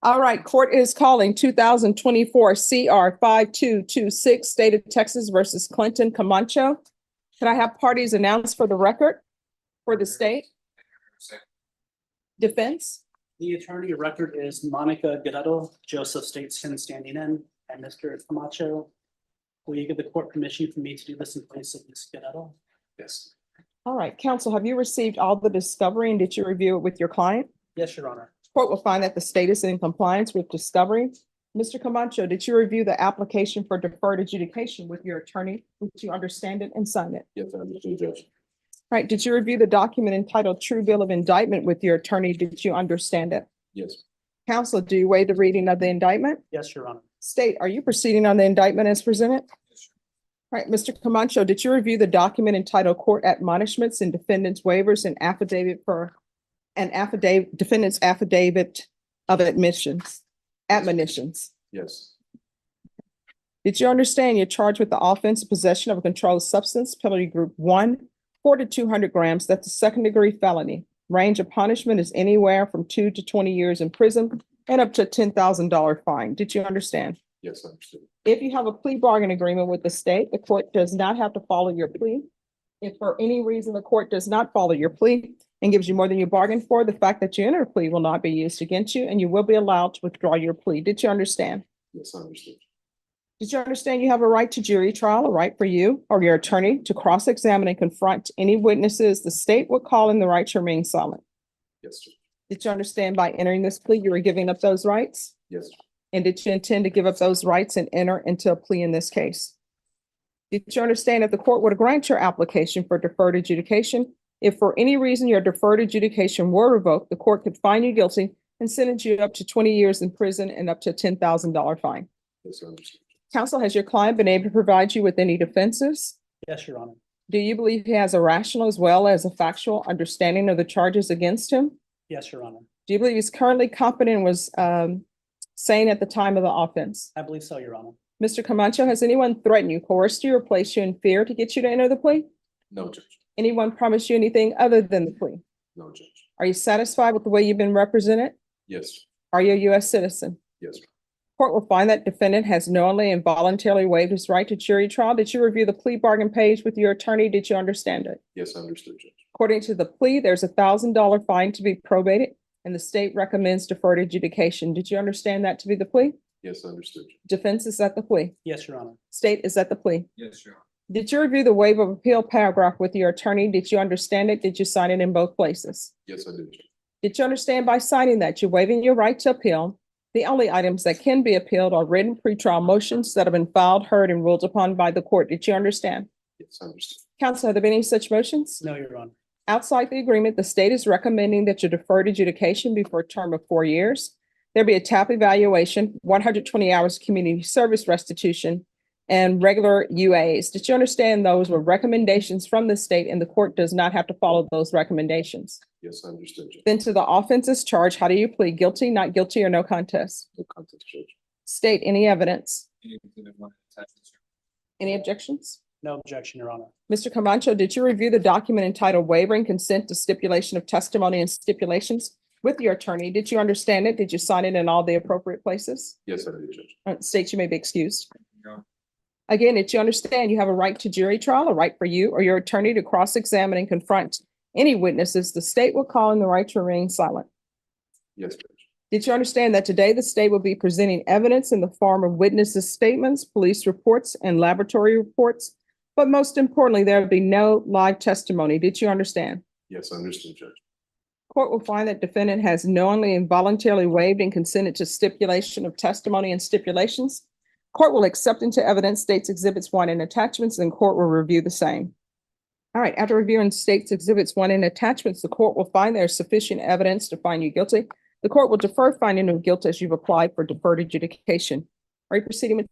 All right, court is calling 2024 CR 5226, State of Texas versus Clinton Camacho. Can I have parties announced for the record for the state? Defense? The attorney of record is Monica Guerrero, Joseph Stateston standing in, and Mr. Camacho. Will you give the court permission for me to do this in place of Ms. Guerrero? Yes. All right, counsel, have you received all the discovery and did you review it with your client? Yes, Your Honor. Court will find that the state is in compliance with discovery. Mr. Camacho, did you review the application for deferred adjudication with your attorney? Did you understand it and sign it? Yes, I understand, Judge. All right, did you review the document entitled True Bill of Indictment with your attorney? Did you understand it? Yes. Counsel, do you waive the reading of the indictment? Yes, Your Honor. State, are you proceeding on the indictment as presented? Yes. All right, Mr. Camacho, did you review the document entitled Court Admonishments and Defendants Waivers and Defendant's Affidavit of Admissions, Admonitions? Yes. Did you understand you're charged with the offense of possession of a controlled substance, penalty group 1, 4 to 200 grams? That's a second-degree felony. Range of punishment is anywhere from 2 to 20 years in prison and up to a $10,000 fine. Did you understand? Yes, I understood. If you have a plea bargain agreement with the state, the court does not have to follow your plea. If for any reason the court does not follow your plea and gives you more than you bargained for, the fact that you enter a plea will not be used against you and you will be allowed to withdraw your plea. Did you understand? Yes, I understood. Did you understand you have a right to jury trial, a right for you or your attorney to cross-examine and confront any witnesses the state would call in the right to remain silent? Yes, Judge. Did you understand by entering this plea, you were giving up those rights? Yes. And did you intend to give up those rights and enter into a plea in this case? Did you understand if the court were to grant your application for deferred adjudication, if for any reason your deferred adjudication were revoked, the court could find you guilty and sentence you up to 20 years in prison and up to a $10,000 fine? Yes, I understood. Counsel, has your client been able to provide you with any defenses? Yes, Your Honor. Do you believe he has a rational as well as a factual understanding of the charges against him? Yes, Your Honor. Do you believe he's currently competent and was sane at the time of the offense? I believe so, Your Honor. Mr. Camacho, has anyone threatened you, coerced you, or placed you in fear to get you to enter the plea? No, Judge. Anyone promised you anything other than the plea? No, Judge. Are you satisfied with the way you've been represented? Yes. Are you a U.S. citizen? Yes. Court will find that defendant has knowingly and voluntarily waived his right to jury trial. Did you review the plea bargain page with your attorney? Did you understand it? Yes, I understood, Judge. According to the plea, there's a $1,000 fine to be probated, and the state recommends deferred adjudication. Did you understand that to be the plea? Yes, I understood, Judge. Defense is at the plea. Yes, Your Honor. State is at the plea. Yes, Your Honor. Did you review the waiver of appeal paragraph with your attorney? Did you understand it? Did you sign it in both places? Yes, I did, Judge. Did you understand by signing that you're waiving your right to appeal? The only items that can be appealed are written pretrial motions that have been filed, heard, and ruled upon by the court. Did you understand? Yes, I understood. Counsel, have there been any such motions? No, Your Honor. Outside the agreement, the state is recommending that your deferred adjudication be for a term of 4 years. There be a TAP evaluation, 120 hours community service restitution, and regular UAs. Did you understand those were recommendations from the state and the court does not have to follow those recommendations? Yes, I understood, Judge. Then to the offenses charged, how do you plead? Guilty, not guilty, or no contest? No contest, Judge. State any evidence. Any objections? No objection, Your Honor. Mr. Camacho, did you review the document entitled Waiver and Consent to Stipulation of Testimony and Stipulations with your attorney? Did you understand it? Did you sign it in all the appropriate places? Yes, I did, Judge. State, you may be excused. No. Again, did you understand you have a right to jury trial, a right for you or your attorney to cross-examine and confront any witnesses the state will call in the right to remain silent? Yes, Judge. Did you understand that today the state will be presenting evidence in the form of witnesses' statements, police reports, and laboratory reports? But most importantly, there will be no live testimony. Did you understand? Yes, I understood, Judge. Court will find that defendant has knowingly and voluntarily waived and consented to stipulation of testimony and stipulations. Court will accept into evidence states exhibits 1 and attachments, and court will review the same. All right, after reviewing states exhibits 1 and attachments, the court will find there is sufficient evidence to find you guilty. The court will defer finding of guilt as you've applied for deferred adjudication. Are you proceeding with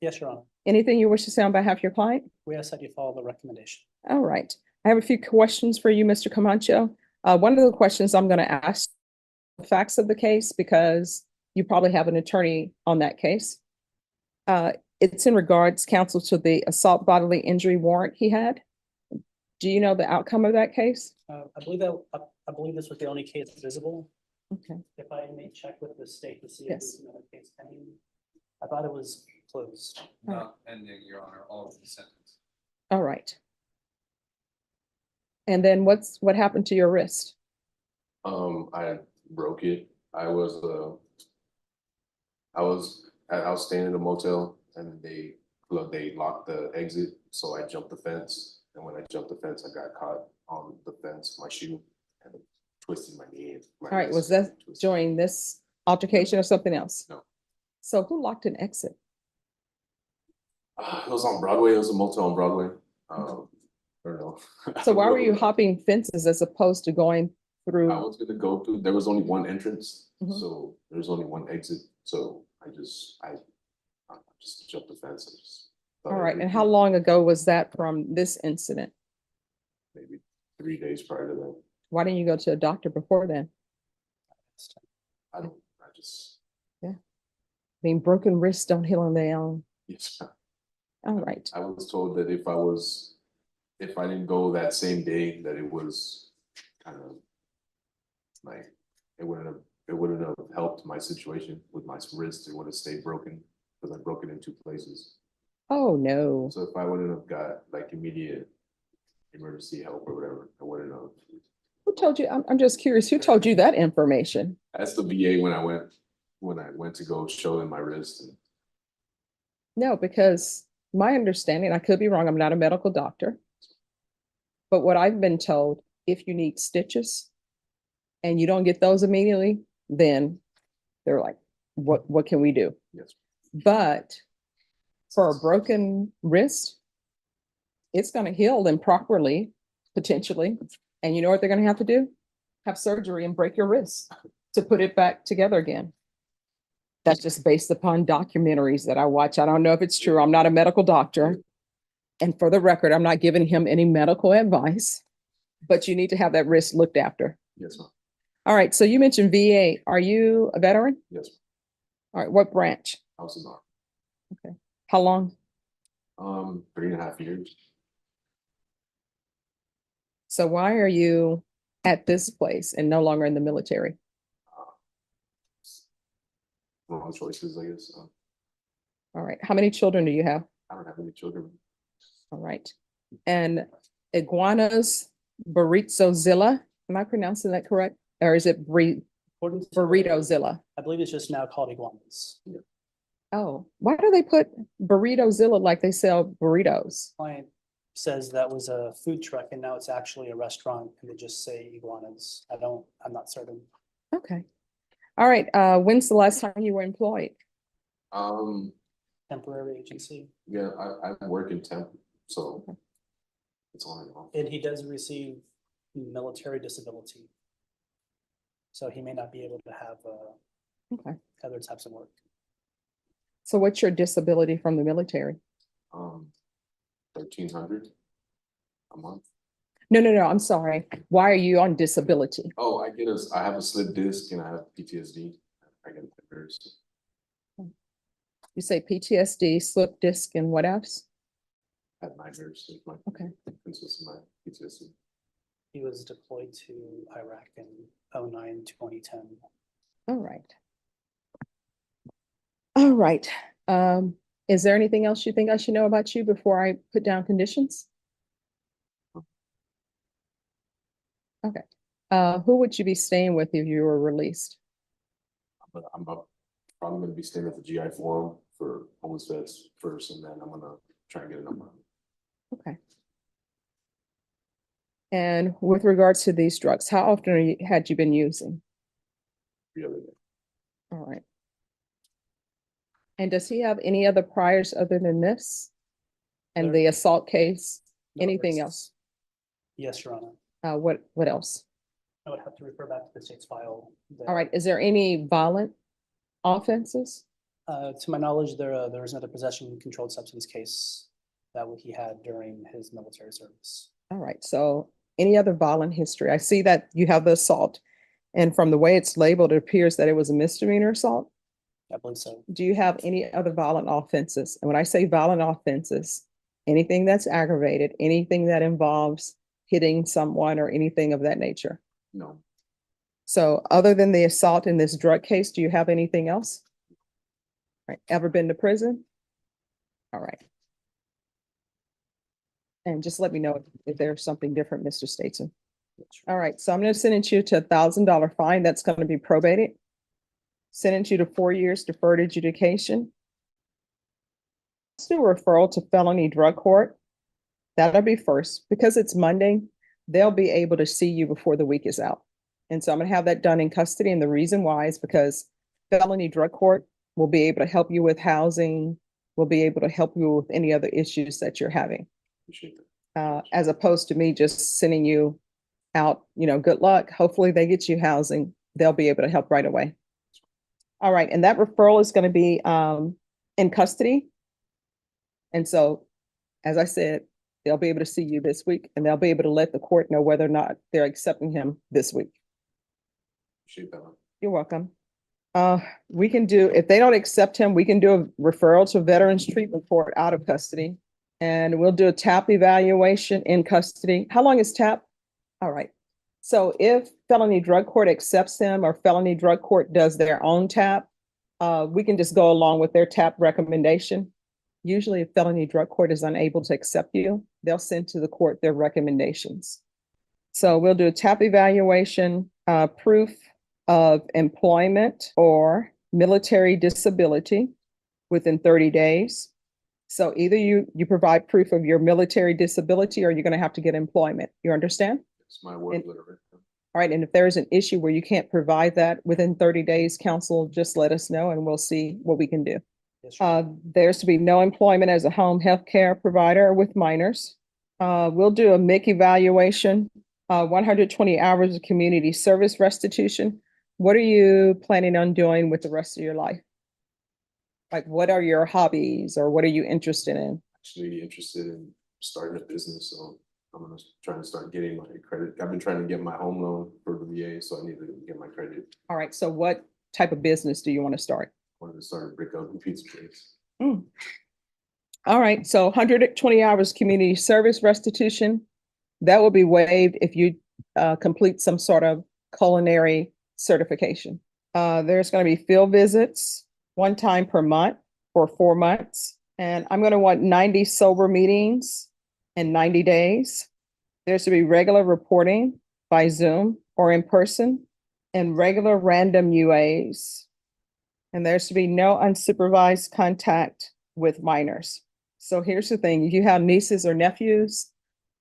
Yes, Your Honor. anything you wish to say on behalf of your client? We ask that you follow the recommendation. All right. I have a few questions for you, Mr. Camacho. One of the questions I'm going to ask the facts of the case because you probably have an attorney on that case. It's in regards, counsel, to the assault bodily injury warrant he had. Do you know the outcome of that case? I believe this was the only case visible. Okay, If I may check with the state to see if Yes. there's another case pending. I thought it was closed. Not ending, Your Honor, all of the sentence. all right. And then what happened to your wrist? I broke it. I was staying in a motel and they locked the exit, so I jumped the fence. And when I jumped the fence, I got caught on the fence, my shoe, and it twisted my knee. All right, was that during this altercation or something else? No. So who locked an exit? It was on Broadway. It was a motel on Broadway. I don't know. So why were you hopping fences as opposed to going through? I was gonna go through, there was only one entrance, Mhm. so there was only one exit, so I just jumped the fence. All right, and how long ago was that from this incident? Maybe 3 days prior to that. Why didn't you go to a doctor before then? I Being broken wrists don't heal on their own. yes, All right, I was told that if I didn't go that same day, that it was kind of like, it wouldn't have helped my situation with my wrist. It would have stayed broken because I broke it in 2 places. oh no. So if I wouldn't have got like immediate emergency help or whatever, I wouldn't have. Who told you? I'm just curious, who told you that information? That's the VA when I went to go show them my wrist. And No, because my understanding, I could be wrong, I'm not a medical doctor. But what I've been told, if you need stitches and you don't get those immediately, then they're like, what can we do? yes, But for a broken wrist, it's going to heal improperly, potentially. And you know what they're going to have to do? Have surgery and break your wrist to put it back together again. That's just based upon documentaries that I watch. I don't know if it's true. I'm not a medical doctor. And for the record, I'm not giving him any medical advice, but you need to have that wrist looked after. yes, ma'am. All right. So you mentioned VA. Are you a veteran? Yes, All right. What branch? House is on. How long? 3.5 years. So why are you at this place and no longer in the military? Wrong choices, I guess. All right. How many children do you have? I don't have any children. All right. And iguanas burritzozilla. Am I pronouncing that correct? Or is it According to- burritozilla? I believe it's just now called iguanas. Oh, why do they put burritozilla like they sell burritos? Client says that was a food truck and now it's actually a restaurant and they just say iguanas. I'm not certain. Okay. All right. When's the last time you were employed? Temporary agency. Yeah, I work in temp, so it's on and off. And he does receive military disability. So he may not be able to have Okay. other types of work. So what's your disability from the military? 1,300 a month. No, I'm sorry. Why are you on disability? Oh, I have a slip disc and I have PTSD. I get nightmares. You say PTSD, slip disc, and what else? I have nightmares. It's my Okay. consists of my PTSD. He was deployed to Iraq in 2009, 2010. All right. All right. Is there anything else you think I should know about you before I put down conditions? Okay. Who would you be staying with if you were released? But probably gonna be staying at the GI Forum for homeless vets first, and then I'm gonna try and get a number. Okay. And with regards to these drugs, how often had you been using? The other day. All right. And does he have any other priors other than this? And There- the assault case? No Anything arrests. Yes, Your Honor. else? What else? I would have to refer back to the state's file. All right. Is there any violent offenses? To my knowledge, there was another possession of controlled substance case that he had during his military service. All right. So any other violent history? I see that you have the assault. And from the way it's labeled, it appears that it was a misdemeanor assault. I believe so. Do you have any other violent offenses? And when I say violent offenses, anything that's aggravated, anything that involves hitting someone or anything of that nature? No, So other than the assault in this drug case, do you have anything else? Right, ever been to prison? All right. And just let me know if there's something different, Mr. Stateson. All right, so I'm gonna sentence you to $1,000 fine. That's gonna be probated. Sentence you to 4 years deferred adjudication. Let's do a referral to felony drug court. That'll be first. Because it's Monday, they'll be able to see you before the week is out. And so I'm gonna have that done in custody. And the reason why is because felony drug court will be able to help you with housing, will be able to help you with any other issues that you're having. Appreciate that. As opposed to me just sending you out, good luck. Hopefully they get you housing. They'll be able to help right away. All right, and that referral is going to be in custody. And so, as I said, they'll be able to see you this week and they'll be able to let the court know whether or not they're accepting him this week. Appreciate that. You're welcome. We can do, if they don't accept him, we can do a referral to Veterans Treatment Court out of custody. And we'll do a TAP evaluation in custody. How long is TAP? All right. So if felony drug court accepts him or felony drug court does their own TAP, we can just go along with their TAP recommendation. Usually if felony drug court is unable to accept you, they'll send to the court their recommendations. So we'll do a TAP evaluation, proof of employment or military disability within 30 days. So either you provide proof of your military disability or you're going to have to get employment. You understand? It's my word letter. All right. And if there's an issue where you can't provide that within 30 days, counsel, just let us know and we'll see what we can do. There's to be no employment as a home health care provider with minors. We'll do a MIC evaluation, 120 hours of community service restitution. What are you planning on doing with the rest of your life? Like, what are your hobbies or what are you interested in? Actually interested in starting a business, so I'm gonna try to start getting my credit. I've been trying to get my home loan for the VA, so I need to get my credit. All right. So what type of business do you want to start? I wanted to start a brick oven pizza place. All right. So 120 hours community service restitution. That will be waived if you complete some sort of culinary certification. There's going to be field visits 1 time per month for 4 months. And I'm going to want 90 sober meetings in 90 days. There's to be regular reporting by Zoom or in person and regular random UAs. And there's to be no unsupervised contact with minors. So here's the thing, if you have nieces or nephews,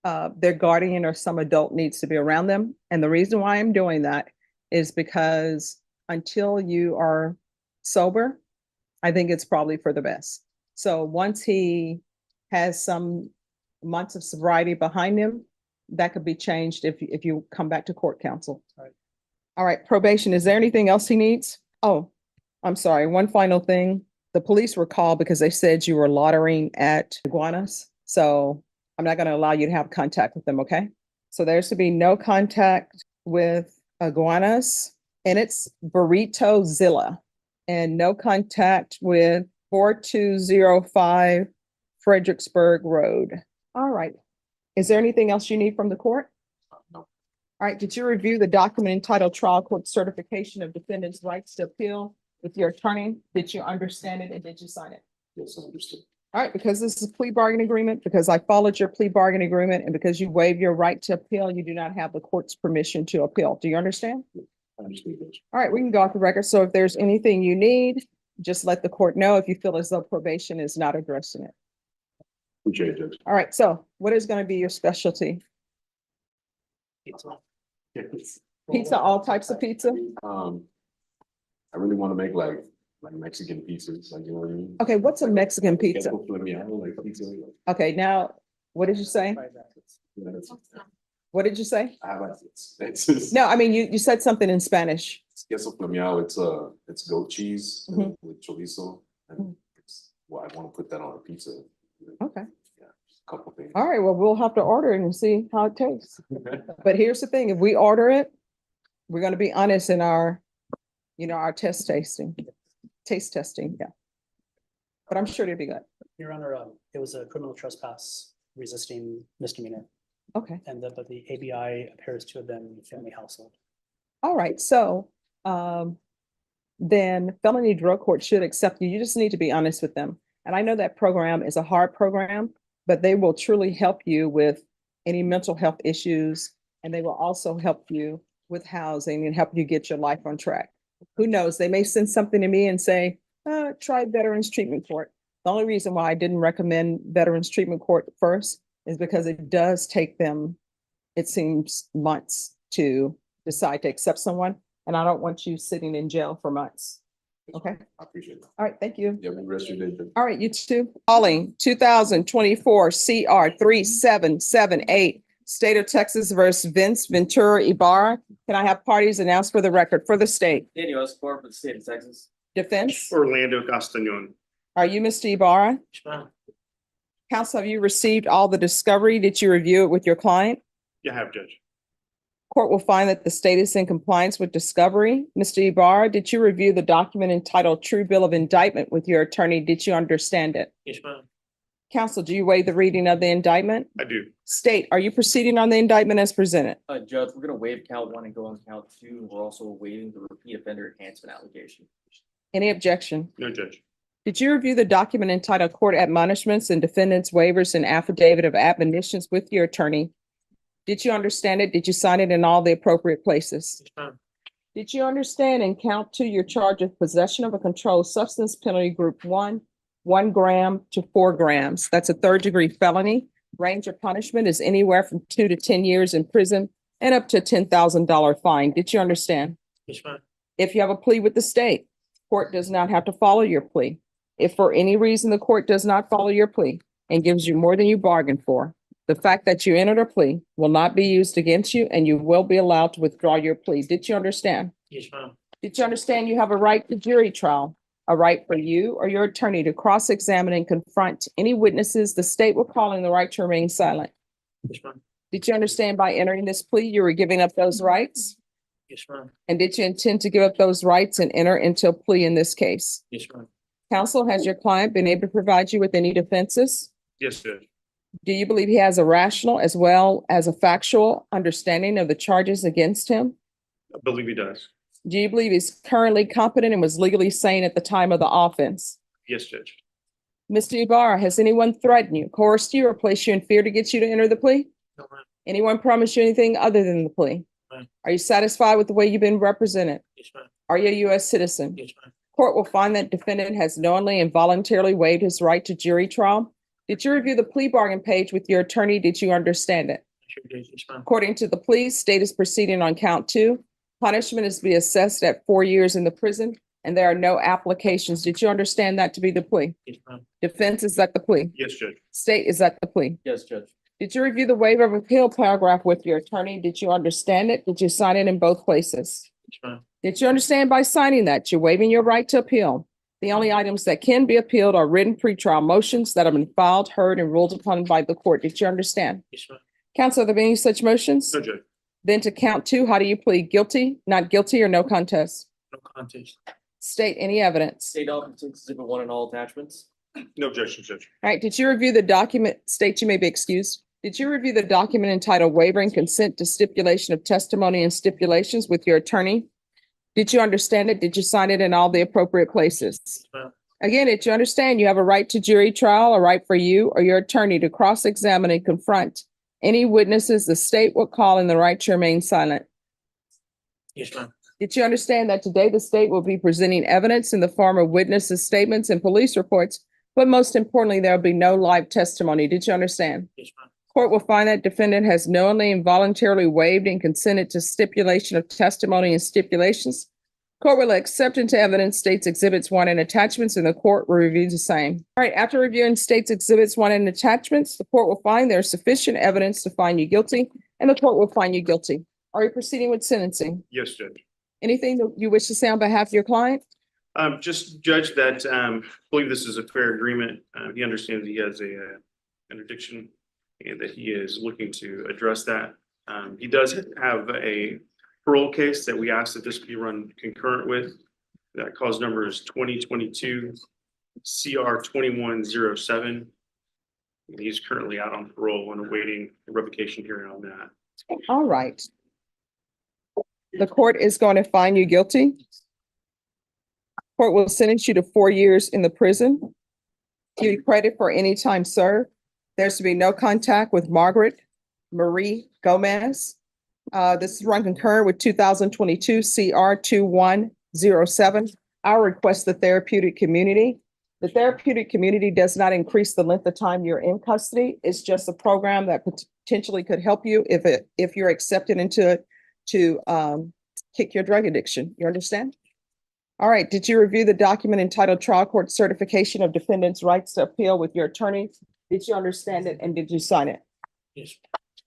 their guardian or some adult needs to be around them. And the reason why I'm doing that is because until you are sober, I think it's probably for the best. So once he has some months of sobriety behind him, that could be changed if you come back to court counsel. All right, probation. Is there anything else he needs? Oh, I'm sorry. One final thing. The police were called because they said you were loitering at iguanas. So I'm not going to allow you to have contact with them. Okay. So there's to be no contact with iguanas, and it's Burrito-Zilla, and no contact with 4205 Fredericksburg Road. All right. Is there anything else you need from the court? No. All right. Did you review the document entitled Trial Court Certification of Defendant's Rights to Appeal with your attorney? Did you understand it and did you sign it? Yes, I understood. All right. Because this is a plea bargain agreement, because I followed your plea bargain agreement, and because you waive your right to appeal, you do not have the court's permission to appeal. Do you understand? I understood. All right. We can go off the record. So if there's anything you need, just let the court know if you feel as though probation is not addressing it. Appreciate it, Judge. All right. So what is going to be your specialty? Pizza, all types of pizza? I really want to make like Mexican pizzas, like, you know what I mean? Okay, what's a Mexican pizza? Queso flameado, like pizza. Okay, now, what did you say? What did you say? I have it's No, I mean, you said something in Spanish. queso flameado. It's goat cheese Mhm. with chorizo, and I want to put that on a pizza. Okay. Yeah, a couple things. All right, well, we'll have to order it and see how it tastes. But here's the thing, if we order it, we're gonna be honest in our, our taste testing, yeah. But I'm sure it'll be good. Your Honor, it was a criminal trespass resisting misdemeanor, Okay. but the ABI appears to have been family household. All right, so then felony drug court should accept you. You just need to be honest with them. And I know that program is a hard program, but they will truly help you with any mental health issues. And they will also help you with housing and help you get your life on track. Who knows? They may send something to me and say, try Veterans Treatment Court. The only reason why I didn't recommend Veterans Treatment Court first is because it does take them, it seems, months to decide to accept someone. And I don't want you sitting in jail for months. Okay. I appreciate it. All right. Thank you. You have a good rest of your day. All right. You too. Calling 2024 CR 3778, State of Texas versus Vince Ventura Ibarra. Can I have parties announced for the record for the state? Daniel Escobar for the state of Texas. Defense? Orlando Castañon. Are you Mr. Ibarra? Counsel, have you received all the discovery? Did you review it with your client? You have, Judge. Court will find that the state is in compliance with discovery. Mr. Ibarra, did you review the document entitled True Bill of Indictment with your attorney? Did you understand it? Yes, ma'am. Counsel, do you waive the reading of the indictment? I do. State, are you proceeding on the indictment as presented? Judge, we're gonna waive count 1 and go on count 2. We're also waiving the repeat offender enhancement allegation. Any objection? No, Judge. Did you review the document entitled Court Admonishments and Defendants Waivers and Affidavit of Admonitions with your attorney? Did you understand it? Did you sign it in all the appropriate places? Yes, ma'am. Did you understand in count 2 your charge of possession of a controlled substance penalty group 1, 1 gram to 4 grams? That's a 3rd-degree felony. Range of punishment is anywhere from 2 to 10 years in prison and up to a $10,000 fine. Did you understand? Yes, ma'am. If you have a plea with the state, court does not have to follow your plea. If for any reason the court does not follow your plea and gives you more than you bargained for, the fact that you entered a plea will not be used against you and you will be allowed to withdraw your plea. Did you understand? Yes, ma'am. Did you understand you have a right to jury trial, a right for you or your attorney to cross-examine and confront any witnesses the state will call in the right to remain silent? Yes, ma'am. Did you understand by entering this plea, you were giving up those rights? Yes, ma'am. And did you intend to give up those rights and enter into a plea in this case? Yes, ma'am. Counsel, has your client been able to provide you with any defenses? Yes, Judge. Do you believe he has a rational as well as a factual understanding of the charges against him? I believe he does. Do you believe he's currently competent and was legally sane at the time of the offense? Yes, Judge. Mr. Ibarra, has anyone threatened you, coerced you, or placed you in fear to get you to enter the plea? No, ma'am. Anyone promised you anything other than the plea? Ma'am. Are you satisfied with the way you've been represented? Yes, ma'am. Are you a U.S. citizen? Yes, ma'am. Court will find that defendant has knowingly and voluntarily waived his right to jury trial. Did you review the plea bargain page with your attorney? Did you understand it? Sure did. Yes, ma'am. According to the plea, state is proceeding on count 2. Punishment is to be assessed at 4 years in the prison, and there are no applications. Did you understand that to be the plea? Yes, ma'am. Defense, is that the plea? Yes, Judge. State, is that the plea? Yes, Judge. Did you review the waiver of appeal paragraph with your attorney? Did you understand it? Did you sign it in both places? Yes, ma'am. Did you understand by signing that you're waiving your right to appeal? The only items that can be appealed are written pretrial motions that have been filed, heard, and ruled upon by the court. Did you understand? Yes, ma'am. Counsel, are there any such motions? No, Judge. Then to count 2, how do you plead? Guilty, not guilty, or no contest? No contest. State any evidence. State document exhibit 1 and all attachments. No objection, Judge. All right, did you review the document? State, you may be excused. Did you review the document entitled Waiving Consent to Stipulation of Testimony and Stipulations with your attorney? Did you understand it? Did you sign it in all the appropriate places? Yes, ma'am. Again, did you understand you have a right to jury trial, a right for you or your attorney to cross-examine and confront any witnesses the state will call in the right to remain silent? Yes, ma'am. Did you understand that today the state will be presenting evidence in the form of witnesses' statements and police reports, but most importantly, there will be no live testimony? Did you understand? Yes, ma'am. Court will find that defendant has knowingly and voluntarily waived and consented to stipulation of testimony and stipulations. Court will accept into evidence states exhibits 1 and attachments, and the court will review the same. All right, after reviewing states exhibits 1 and attachments, the court will find there is sufficient evidence to find you guilty, and the court will find you guilty. Are you proceeding with sentencing? Yes, Judge. Anything that you wish to say on behalf of your client? Just judge that, believe this is a fair agreement. He understands he has an addiction and that he is looking to address that. He does have a parole case that we asked that this be run concurrent with. That cause number is 2022 CR 2107. He's currently out on parole and awaiting a revocation hearing on that. All right. The court is going to find you guilty. Court will sentence you to 4 years in the prison. Give you credit for any time served. There's to be no contact with Margaret Marie Gomez. This is run concurrent with 2022 CR 2107. I'll request the therapeutic community. The therapeutic community does not increase the length of time you're in custody. It's just a program that potentially could help you if you're accepted into it to kick your drug addiction. You understand? All right. Did you review the document entitled Trial Court Certification of Defendant's Rights to Appeal with your attorney? Did you understand it and did you sign it? Yes.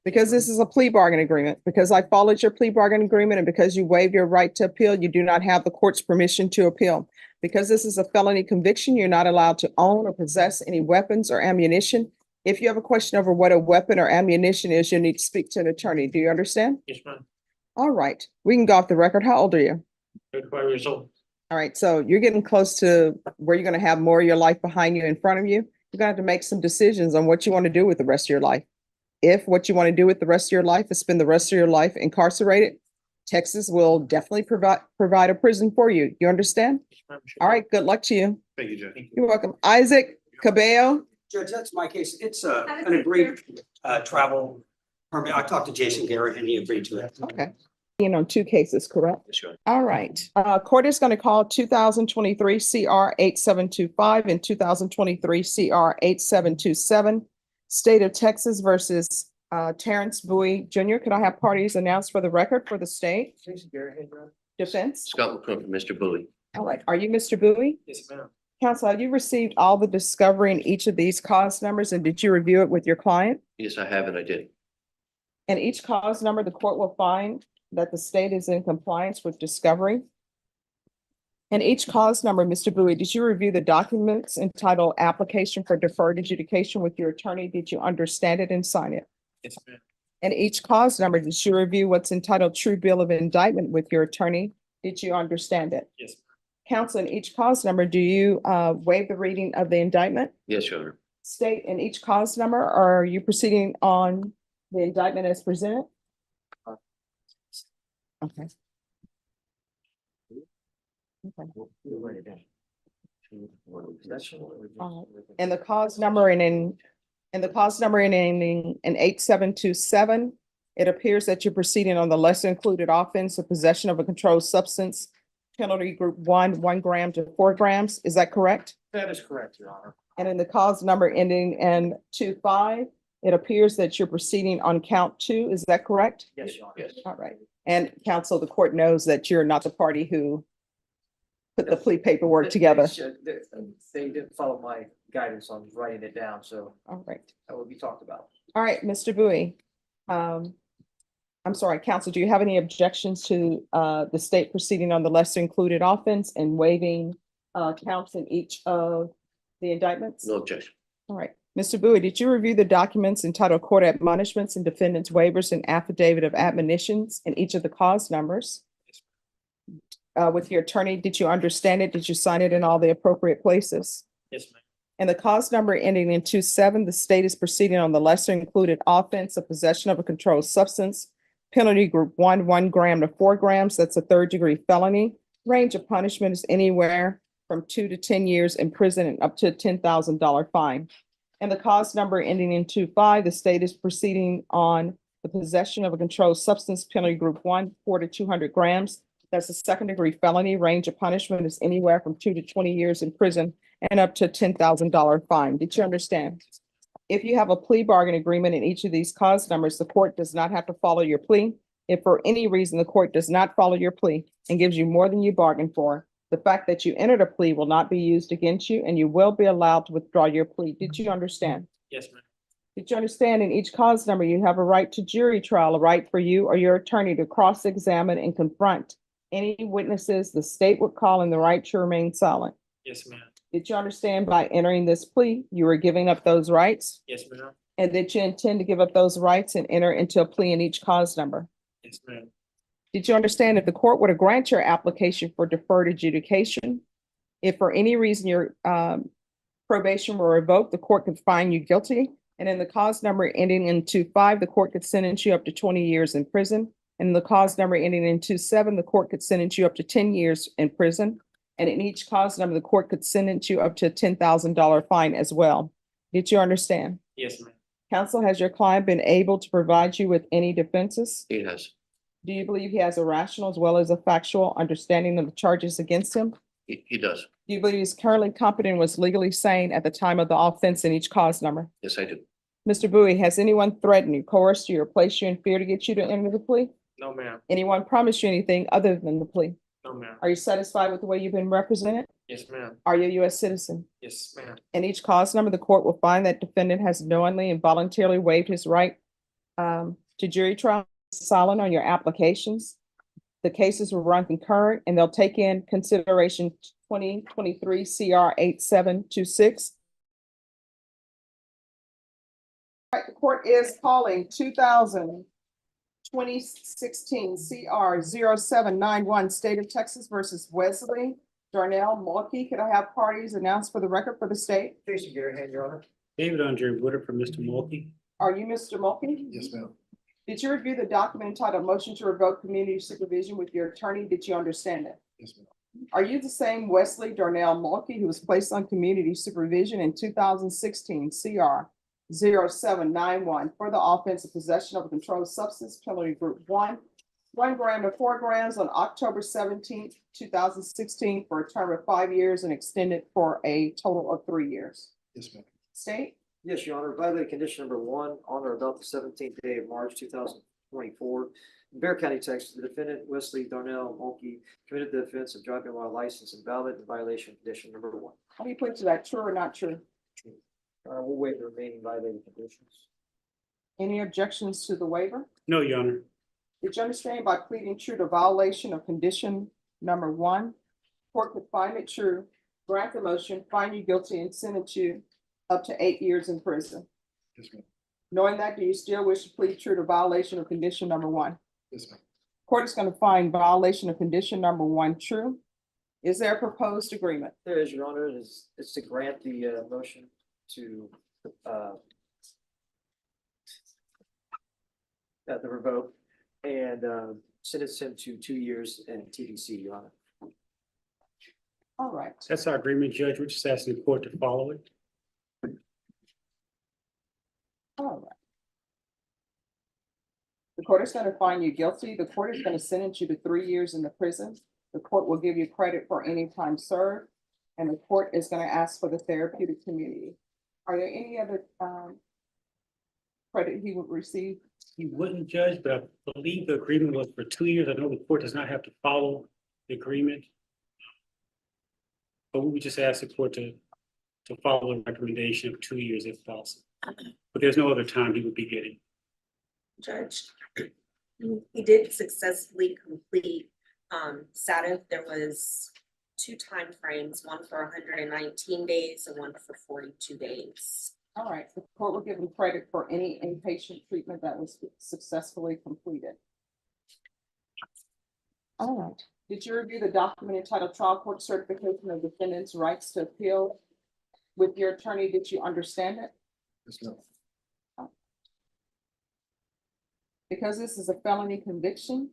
Because this is a plea bargain agreement, because I followed your plea bargain agreement and because you waived your right to appeal, you do not have the court's permission to appeal. Because this is a felony conviction, you're not allowed to own or possess any weapons or ammunition. If you have a question over what a weapon or ammunition is, you need to speak to an attorney. Do you understand? Yes, ma'am. All right. We can go off the record. How old are you? 35 years old. All right. So you're getting close to where you're going to have more of your life behind you in front of you. You're going to have to make some decisions on what you want to do with the rest of your life. If what you want to do with the rest of your life is spend the rest of your life incarcerated, Texas will definitely provide a prison for you. You understand? All right. Good luck to you. Thank you, Judge. You're welcome. Isaac Cabello. Judge, that's my case. It's an agreed travel permit. I talked to Jason Garrett and he agreed to it. Okay. You know, 2 cases, correct? Sure. All right. Court is going to call 2023 CR 8725 and 2023 CR 8727. State of Texas versus Terrence Bowie Jr. Could I have parties announced for the record for the state? Defense? Scott McCrum for Mr. Bowie. All right. Are you Mr. Bowie? Yes, ma'am. Counsel, have you received all the discovery in each of these cause numbers and did you review it with your client? Yes, I have and I did. And each cause number, the court will find that the state is in compliance with discovery. And each cause number, Mr. Bowie, did you review the documents entitled Application for Deferred Adjudication with your attorney? Did you understand it and sign it? Yes, ma'am. And each cause number, did you review what's entitled True Bill of Indictment with your attorney? Did you understand it? Yes, ma'am. Counsel, in each cause number, do you waive the reading of the indictment? Yes, Your Honor. State in each cause number, or are you proceeding on the indictment as presented? Okay. Okay. And the cause number ending in 8727, it appears that you're proceeding on the lesser included offense of possession of a controlled substance, penalty group 1 gram to 4 grams. Is that correct? That is correct, Your Honor. And in the cause number ending in 25, it appears that you're proceeding on count 2. Is that correct? Yes, Your Honor. Yes. All right. And counsel, the court knows that you're not the party who put the plea paperwork together. They didn't follow my guidance on writing it down, so All right. that will be talked about. All right, Mr. Bowie. I'm sorry, counsel, do you have any objections to the state proceeding on the lesser included offense and waiving counts in each of the indictments? No objection. All right. Mr. Bowie, did you review the documents entitled Court Admonishments and Defendants Waivers and Affidavit of Admonitions in each of the cause numbers? With your attorney, did you understand it? Did you sign it in all the appropriate places? Yes, ma'am. And the cause number ending in 27, the state is proceeding on the lesser included offense of possession of a controlled substance, penalty group 1 gram to 4 grams. That's a 3rd-degree felony. Range of punishment is anywhere from 2 to 10 years in prison and up to a $10,000 fine. And the cause number ending in 25, the state is proceeding on the possession of a controlled substance, penalty group 1, 4 to 200 grams. That's a 2nd-degree felony. Range of punishment is anywhere from 2 to 20 years in prison and up to a $10,000 fine. Did you understand? If you have a plea bargain agreement in each of these cause numbers, the court does not have to follow your plea. If for any reason the court does not follow your plea and gives you more than you bargained for, the fact that you entered a plea will not be used against you and you will be allowed to withdraw your plea. Did you understand? Yes, ma'am. Did you understand in each cause number, you have a right to jury trial, a right for you or your attorney to cross-examine and confront any witnesses the state would call and the right to remain silent? Yes, ma'am. Did you understand by entering this plea, you were giving up those rights? Yes, ma'am. And did you intend to give up those rights and enter into a plea in each cause number? Yes, ma'am. Did you understand if the court were to grant your application for deferred adjudication, if for any reason your probation were revoked, the court could find you guilty? And in the cause number ending in 25, the court could sentence you up to 20 years in prison. and the cause number ending in 27, the court could sentence you up to 10 years in prison. And in each cause number, the court could sentence you up to a $10,000 fine as well. Did you understand? Yes, ma'am. Counsel, has your client been able to provide you with any defenses? He has. Do you believe he has a rational as well as a factual understanding of the charges against him? He does. Do you believe he's currently competent and was legally sane at the time of the offense in each cause number? Yes, I do. Mr. Bowie, has anyone threatened you, coerced you, or placed you in fear to get you to enter the plea? No, ma'am. Anyone promised you anything other than the plea? No, ma'am. Are you satisfied with the way you've been represented? Yes, ma'am. Are you a U.S. citizen? Yes, ma'am. In each cause number, the court will find that defendant has knowingly and voluntarily waived his right to jury trial, silent on your applications. The cases will run concurrent and they'll take in consideration 2023 CR 8726. All right, the court is calling 2016 CR 0791 State of Texas versus Wesley Darnell Mulkey. Could I have parties announced for the record for the state? Jason Garrett, Your Honor. David Andre Woodard for Mr. Mulkey. Are you Mr. Mulkey? Yes, ma'am. Did you review the document entitled Motion to Revoke Community Supervision with your attorney? Did you understand it? Yes, ma'am. Are you the same Wesley Darnell Mulkey who was placed on community supervision in 2016 CR 0791 for the offense of possession of a controlled substance, penalty group 1 gram to 4 grams on October 17th, 2016 for a term of 5 years and extended for a total of 3 years? Yes, ma'am. State? Yes, Your Honor, violated condition number 1 on or about the 17th day of March 2024. In Bear County, Texas, the defendant Wesley Darnell Mulkey committed the offense of driving while licensed invalid in violation of condition number 1. How do you put to that, true or not true? We'll waive the remaining violated conditions. Any objections to the waiver? No, Your Honor. Did you understand by pleading true to violation of condition number 1, court could find it true, grant the motion, find you guilty, and sentence you up to 8 years in prison? Yes, ma'am. Knowing that, do you still wish to plead true to violation of condition number 1? Yes, ma'am. Court is going to find violation of condition number 1 true. Is there a proposed agreement? There is, Your Honor, it's to grant the motion to the revoke and sentence him to 2 years in TDC, Your Honor. All right. That's our agreement, Judge. We're just asking the court to follow it. All right. The court is going to find you guilty. The court is going to sentence you to 3 years in the prison. The court will give you credit for any time served, and the court is going to ask for the therapeutic community. Are there any other credit he would receive? He wouldn't, Judge, but I believe the agreement was for 2 years. I know the court does not have to follow the agreement. But we would just ask the court to follow the recommendation of 2 years if possible. But there's no other time he would be getting. Judge, he did successfully complete SATIF. There was 2 time frames, one for 119 days and one for 42 days. All right, the court will give him credit for any inpatient treatment that was successfully completed. All right, did you review the document entitled Trial Court Certification of Defendant's Rights to Appeal with your attorney? Did you understand it? Yes, ma'am. Because this is a felony conviction,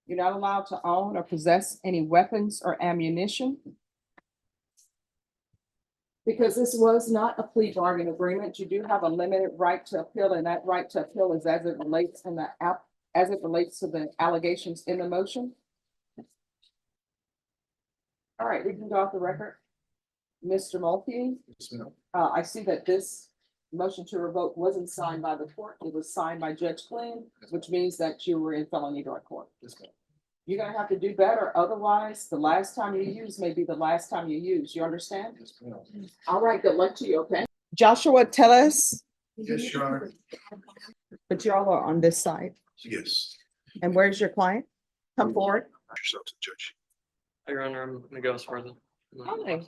you're not allowed to own or possess any weapons or ammunition. Because this was not a plea bargain agreement, you do have a limited right to appeal, and that right to appeal is as it relates in the as it relates to the allegations in the motion. All right, we can go off the record. Mr. Mulkey, Yes, ma'am. I see that this motion to revoke wasn't signed by the court. It was signed by Judge Flynn, which means that you were in felony drug court. Yes, ma'am. You're gonna have to do better, otherwise the last time you use may be the last time you use. You understand? Yes, ma'am. All right, good luck to you, okay? Joshua, tell us, Yes, Your Honor. but y'all are on this side. Yes. And where's your client? Come forward. Yourself to judge. Your Honor, I'm gonna go as far as Okay.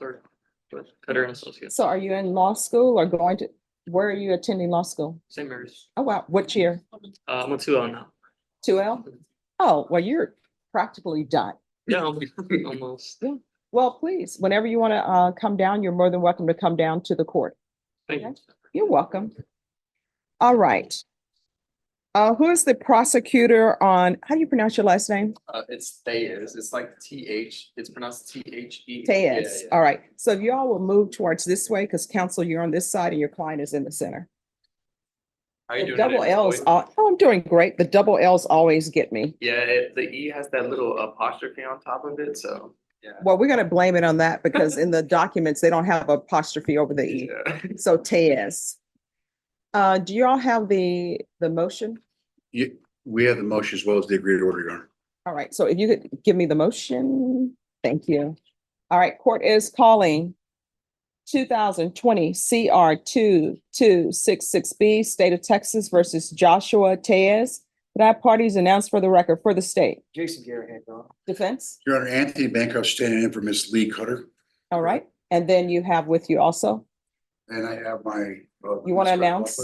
Cutter and Associates, So are you in law school or going to, where are you attending law school? St. Mary's. Oh, wow, what year? I'm a 2L now. 2L? Oh, well, you're practically done. Yeah, almost. Well, please, whenever you want to come down, you're more than welcome to come down to the court. Thank you. You're welcome. All right. Who is the prosecutor on, how do you pronounce your last name? It's Thayers. It's like TH, it's pronounced THE. Tayez. All right. So if y'all will move towards this way, because counsel, you're on this side and your client is in the center. How you The doing? double today, Miss L's, Boyd? oh, I'm doing great. The double L's always get me. Yeah, the E has that little apostrophe on top of it, so, yeah. Well, we're gonna blame it on that because in the documents, they don't have apostrophe over the E. Yeah. So Tayez. Do you all have the motion? We have the motion as well as the agreed order, Your Honor. All right, so if you could give me the motion, thank you. All right, court is calling 2020 CR 2266B, State of Texas versus Joshua Tayez. Could I have parties announced for the record for the state? Jason Garrett, Hancock. Defense? Your Honor, Anthony Bancroft standing in for Miss Lee Cutter, All right, and then you have with you also, and I have my. you want to announce?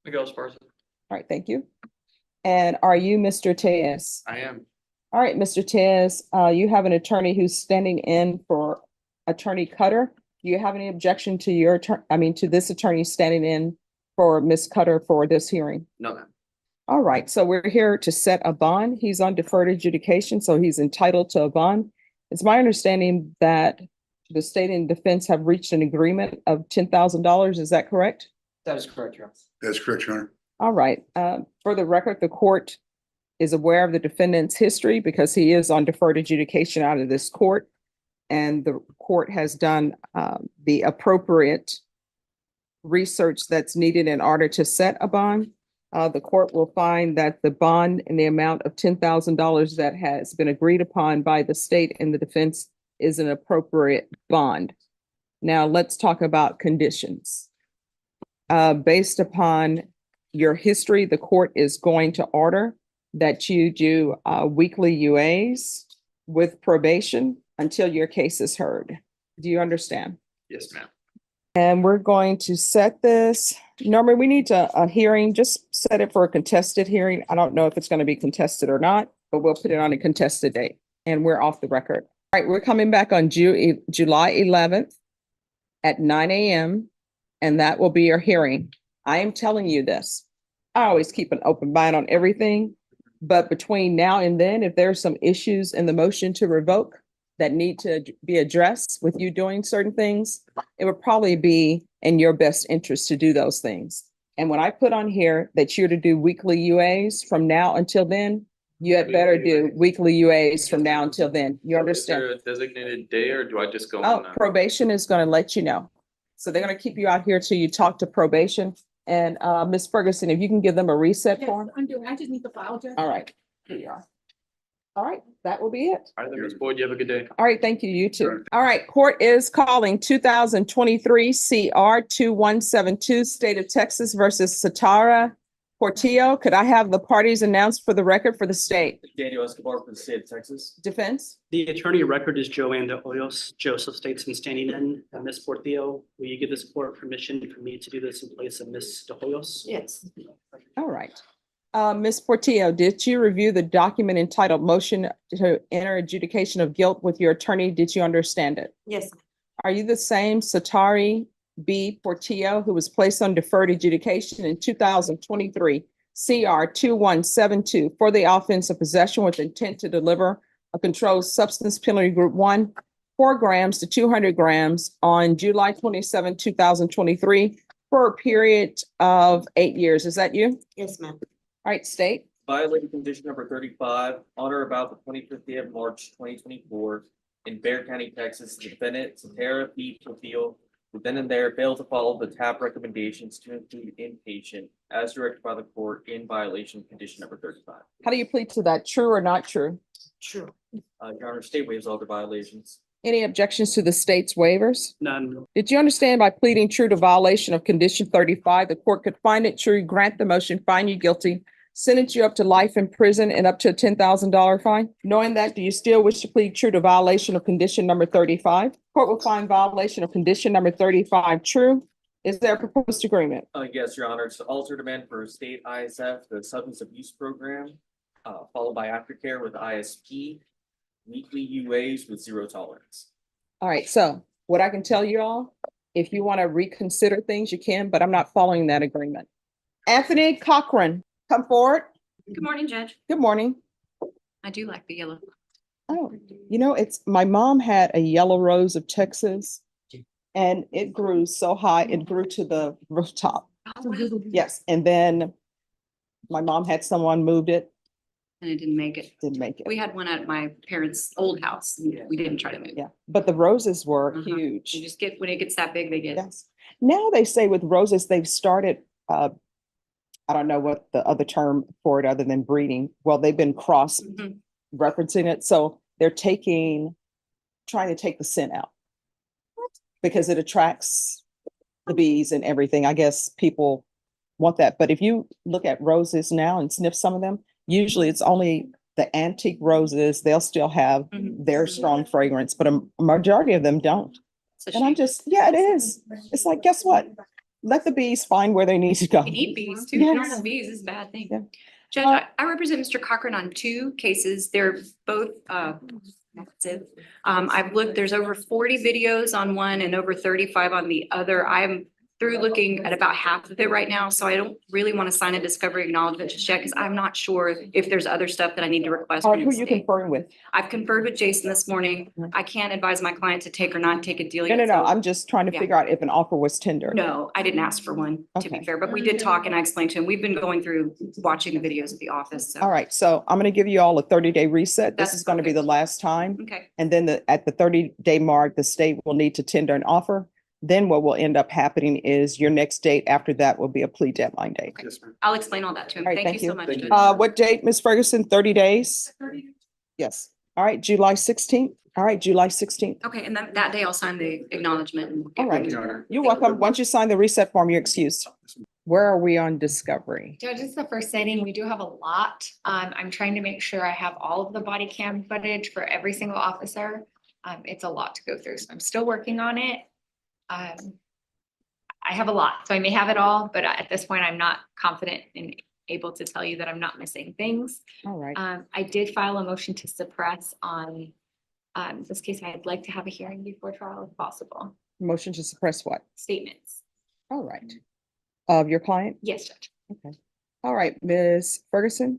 Miguel Esparza. All right, thank you. And are you Mr. Tayez? I am. All right, Mr. Tayez, you have an attorney who's standing in for Attorney Cutter. Do you have any objection to your to this attorney standing in for Ms. Cutter for this hearing? No, ma'am. All right, so we're here to set a bond. He's on deferred adjudication, so he's entitled to a bond. It's my understanding that the state and defense have reached an agreement of $10,000. Is that correct? That is correct, Your Honor. That's correct, Your Honor. All right, for the record, the court is aware of the defendant's history because he is on deferred adjudication out of this court. And the court has done the appropriate research that's needed in order to set a bond. The court will find that the bond in the amount of $10,000 that has been agreed upon by the state and the defense is an appropriate bond. Now let's talk about conditions. Based upon your history, the court is going to order that you do weekly UAs with probation until your case is heard. Do you understand? Yes, ma'am. And we're going to set this, normally we need a hearing, just set it for a contested hearing. I don't know if it's going to be contested or not, but we'll put it on a contested date and we're off the record. All right, we're coming back on July 11th at 9 a.m. and that will be your hearing. I am telling you this. I always keep an open mind on everything, but between now and then, if there's some issues in the motion to revoke that need to be addressed with you doing certain things, it would probably be in your best interest to do those things. And when I put on here that you're to do weekly UAs from now until then, you had better do weekly UAs from now until then. You understand? Is there a designated day or do I just go Oh, on? probation is going to let you know. So they're going to keep you out here till you talk to probation. And Ms. Ferguson, if you can give them a reset form. I'm doing, I just need the file, Judge. All right, here you are. All right, that will be it. All right, then, Ms. Boyd, you have a good day. All right, thank you, you too. All right, court is calling 2023 CR 2172, State of Texas versus Satara Portillo. Could I have the parties announced for the record for the state? Daniel Escobar for the state of Texas. Defense? The attorney of record is Joanne De Hoyos. Joseph Statesman standing in. And Ms. Portillo, will you give this court permission for me to do this in place of Ms. De Hoyos? Yes. All right. Ms. Portillo, did you review the document entitled Motion to Enter Adjudication of Guilt with your attorney? Did you understand it? Yes. Are you the same Satari B. Portillo who was placed on deferred adjudication in 2023 CR 2172 for the offense of possession with intent to deliver a controlled substance penalty group 1, 4 grams to 200 grams on July 27, 2023 for a period of 8 years? Is that you? Yes, ma'am. All right, state. Violating condition number 35, on or about the 25th day of March, 2024, in Bexar County, Texas, the defendant, Satara B. Portillo, who then and there failed to follow the TAP recommendations to include inpatient as directed by the court in violation of condition number 35. How do you plead to that? True or not true? True. Your Honor, state waives all the violations. Any objections to the state's waivers? None. Did you understand by pleading true to violation of condition 35, the court could find it true, grant the motion, find you guilty, sentence you up to life in prison and up to a $10,000 fine? Knowing that, do you still wish to plead true to violation of condition number 35? Court will find violation of condition number 35 true. Is there a proposed agreement? Yes, Your Honor, it's altered amendment for state ISF, the substance abuse program, followed by aftercare with ISP, weekly UAs with zero tolerance. All right, so what I can tell you all, if you want to reconsider things, you can, but I'm not following that agreement. Anthony Cochran, come forward. Good morning, Judge. Good morning. I do like the yellow. Oh, it's, my mom had a yellow rose of Texas and it grew so high, it grew to the rooftop. Oh, wow. Yes, and then my mom had someone moved it, And it didn't make it. didn't make We it. had one at my parents' old house. We didn't try to move. Yeah, but the roses were Uh-huh. huge. You just get, when it gets that big, they get. Yes. Now they say with roses, they've started, I don't know what the other term for it other than breeding. Well, they've been cross Mhm. referencing it. So they're trying to take the scent out. Because it attracts the bees and everything. I guess people want that. But if you look at roses now and sniff some of them, usually it's only the antique roses. They'll still have Mhm. their strong fragrance, but a majority of them don't. So And I'm just, yeah, it is. It's like, guess what? Let the bees find where they need to go. we need bees too. Yes. Normal bees is a bad thing. Yeah. Judge, I represent Mr. Cochran on two cases. They're both active. I've looked, there's over 40 videos on one and over 35 on the other. I'm through looking at about half of it right now, so I don't really want to sign a discovery acknowledgement just yet because I'm not sure if there's other stuff that I need to request. All from right, the who you state. conferring with? I've conferred with Jason this morning. I can't advise my client to take or not take a deal No, yet. no, no. so- I'm just trying to Yeah. figure out if an offer was tendered. No, I didn't ask for one, to be Okay. fair, but we did talk and I explained to him, we've been going through, watching the videos at the office, so. All right, so I'm gonna give you all a 30-day reset. This That's is gonna be the perfect. last time. Okay, And then at the 30-day mark, the state will need to tender an offer. Then what will end up happening is your next date after that will be a plea deadline date. okay. I'll explain all that to him. All right, Thank you so thank much. you. Judge. What date, Ms. Ferguson? 30 days? Yes. All right, July 16th. All right, July 16th. Okay, and then that day I'll sign the acknowledgement. And we'll get All right. moving. Thank you. You're welcome. Once you sign the reset form, you're excused. Where are we on discovery? Judge, this is the first setting. We do have a lot. I'm trying to make sure I have all of the body cam footage for every single officer. It's a lot to go through, so I'm still working on it. I have a lot, so I may have it all, but at this point, I'm not confident and able to tell you that I'm not missing things. All right. I did file a motion to suppress on this case. I'd like to have a hearing before trial if possible. Motion to suppress what? Statements. All right. Of your client? Yes, Judge. Okay. All right, Ms. Ferguson.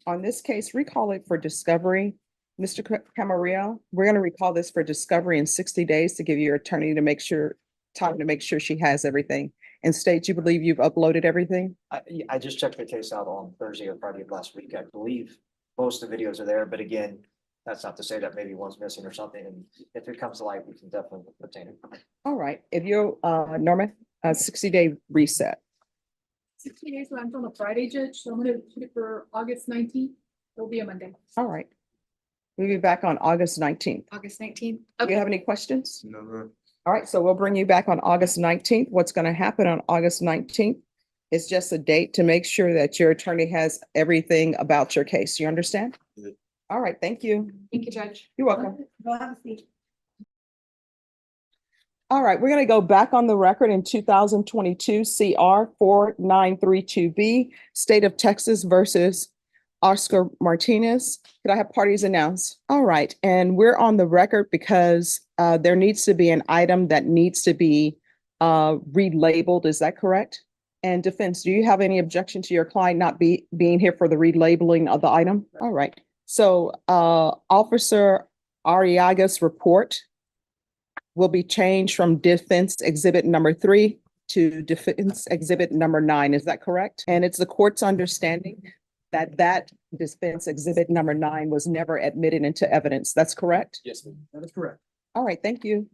On this case, recall it for discovery. Mr. Camarillo, we're going to recall this for discovery in 60 days to give your attorney to make sure, time to make sure she has everything. And state you believe you've uploaded everything? I just checked the case out on Thursday or Friday of last week. I believe most of the videos are there, but again, that's not to say that maybe one's missing or something. And if it comes to light, we can definitely obtain it. All right. If you're, Norma, a 60-day reset. 60 days runs on a Friday, Judge, so I'm gonna put it for August 19th. It'll be a Monday. All right. We'll be back on August 19th. August 19th. Do you have any questions? No. All right, so we'll bring you back on August 19th. What's going to happen on August 19th is just a date to make sure that your attorney has everything about your case. You understand? Yeah. All right, thank you. Thank you, Judge. You're welcome. Go have a seat. All right, we're going to go back on the record in 2022 CR 4932B, State of Texas versus Oscar Martinez. Could I have parties announced? All right, and we're on the record because there needs to be an item that needs to be relabeled. Is that correct? And defense, do you have any objection to your client not being here for the relabeling of the item? All right, so Officer Arriaga's report will be changed from defense exhibit number 3 to defense exhibit number 9. Is that correct? And it's the court's understanding that defense exhibit number 9 was never admitted into evidence. That's correct? Yes, ma'am. That is correct. All right, thank you.